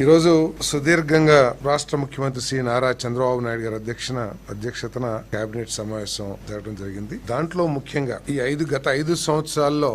ఈరోజు సుదీర్ఘంగా రాష్ట్ర ముఖ్యమంత్రి శ్రీ నారా చంద్రబాబు నాయుడు గారి అధ్యక్షతన కేబినెట్ సమావేశం జరగడం జరిగింది. దాంట్లో ముఖ్యంగా ఈ గత 5 సంవత్సరాల్లో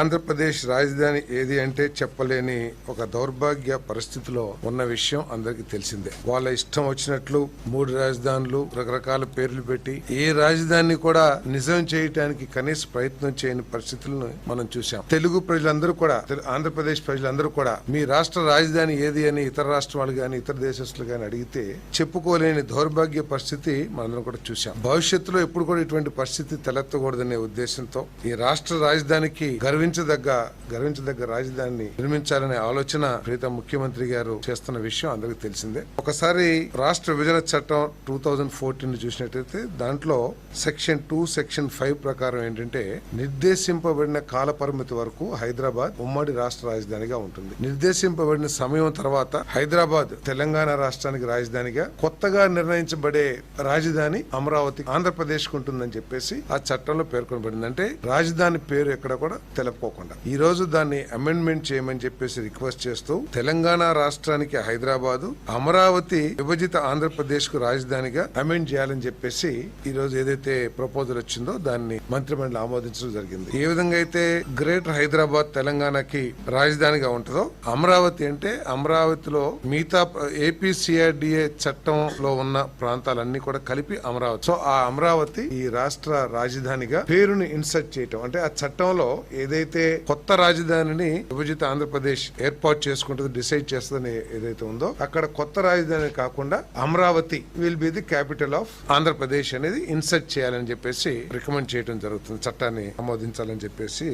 ఆంధ్రప్రదేశ్ రాజధాని ఏది అంటే చెప్పలేని ఒక దౌర్భాగ్య పరిస్థితిలో ఉన్న విషయం అందరికీ తెలిసిందే. వాళ్ళ ఇష్టం వచ్చినట్లు 3 రాజధానులు రకరకాల పేర్లు పెట్టి ఏ రాజధాని కూడా నిజం చేయడానికి కనీస ప్రయత్నం చేయని పరిస్థితులను మనం చూసాం. తెలుగు ప్రజలందరూ కూడా, ఆంధ్రప్రదేశ్ ప్రజలందరూ కూడా మీ రాష్ట్ర రాజధాని ఏది అని ఇతర రాష్ట్రాలు గాని ఇతర దేశస్తులు గాని అడిగితే చెప్పుకోలేని దౌర్భాగ్య పరిస్థితి మనందరం కూడా చూసాం. భవిష్యత్తులో ఎప్పుడు కూడా ఇటువంటి పరిస్థితి తలెత్తకూడదనే ఉద్దేశంతో ఈ రాష్ట్ర రాజధానికి గర్వించదగ్గ రాజధానిని నిర్మించాలనే ఆలోచన ప్రీతం ముఖ్యమంత్రి గారు చేస్తున్న విషయం అందరికీ తెలిసిందే. ఒకసారి రాష్ట్ర విభజన చట్టం 2014 చూసినట్టయితే దాంట్లో సెక్షన్ 2, సెక్షన్ 5 ప్రకారం ఏంటంటే నిర్దేశింపబడిన కాల పరిమితి వరకు హైదరాబాద్ ఉమ్మడి రాష్ట్ర రాజధానిగా ఉంటుంది. నిర్దేశింపబడిన సమయం తర్వాత హైదరాబాద్ తెలంగాణ రాష్ట్రానికి రాజధానిగా, కొత్తగా నిర్ణయించబడే రాజధాని అమరావతి ఆంధ్రప్రదేశ్ కు ఉంటుందని చెప్పేసి ఆ చట్టంలో పేర్కొనబడింది. అంటే రాజధాని పేరు ఎక్కడ కూడా తెలుపుకోకుండా ఈ రోజు దాన్ని అమెండ్మెంట్ చేయమని చెప్పేసి రిక్వెస్ట్ చేస్తూ తెలంగాణ రాష్ట్రానికి హైదరాబాదు, అమరావతి విభజిత ఆంధ్రప్రదేశ్ కు రాజధానిగా అమెండ్ చేయాలని చెప్పేసి ఈ రోజు ఏదైతే ప్రపోజల్ వచ్చిందో దాన్ని మంత్రిమండలి ఆమోదించడం జరిగింది. ఏ విధంగా అయితే గ్రేటర్ హైదరాబాద్ తెలంగాణకి రాజధానిగా ఉంటుందో, అమరావతి అంటే అమరావతిలో మిగతా ఏపీసీఆర్డీఏ చట్టంలో ఉన్న ప్రాంతాలన్నీ కూడా కలిపి అమరావతి. సో ఆ అమరావతి ఈ రాష్ట్ర రాజధానిగా పేరుని ఇన్సర్ట్ చేయటం, అంటే ఆ చట్టంలో ఏదైతే కొత్త రాజధానిని విభజిత ఆంధ్రప్రదేశ్ ఏర్పాటు చేసుకుంటుంది, డిసైడ్ చేస్తుందని ఏదైతే ఉందో అక్కడ కొత్త రాజధాని కాకుండా Amaravati will be the capital of Andhra Pradesh అనేది ఇన్సర్ట్ చేయాలని చెప్పేసి రికమెండ్ చేయడం జరుగుతుంది. చట్టాన్ని ఆమోదించాలని చెప్పేసి